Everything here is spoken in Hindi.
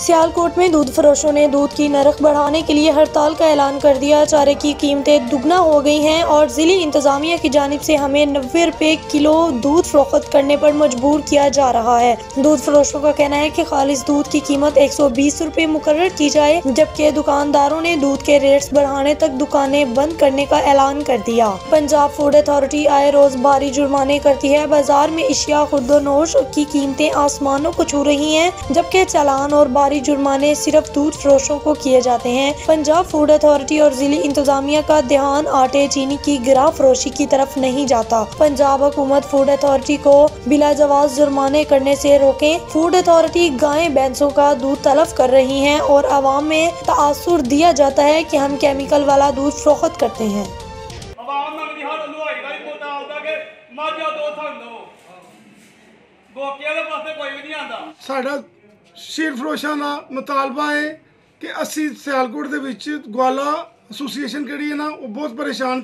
सियालकोट में दूध फरोशों ने दूध की नरख बढ़ाने के लिए हड़ताल का ऐलान कर दिया। चारे की कीमतें दुगना हो गई हैं और जिली इंतजामिया की जानिब से हमें 90 रुपए किलो दूध फरोख्त करने पर मजबूर किया जा रहा है। दूध फरोशों का कहना है कि खालिस दूध की कीमत 120 रुपए मुकर्रर की जाए, जबकि दुकानदारों ने दूध के रेट्स बढ़ाने तक दुकानें बंद करने का ऐलान कर दिया। पंजाब फूड अथॉरिटी आए रोज भारी जुर्माने करती है। बाजार में इशिया खुर्दोनोश की कीमतें आसमानों को छू रही हैं, जबकि चालान और भारी जुर्माने सिर्फ दूध फरोशों को किए जाते हैं। पंजाब फूड अथॉरिटी और जिली इंतजामिया का ध्यान आटे चीनी की गिरा फरोशी की तरफ नहीं जाता। पंजाब हुकूमत फूड अथॉरिटी को बिला जवाज जुर्माने करने से रोकें। फूड अथॉरिटी गायें भैंसों का दूध तलफ कर रही है और अवाम में तासुर दिया जाता है कि हम केमिकल वाला दूध फरोख्त करते हैं। साडा शेर फरोशां दा मुतालबा है कि असी सियालकोट दे विच ग्वाला एसोसीएशन जिहड़ी है ना वो बहुत परेशान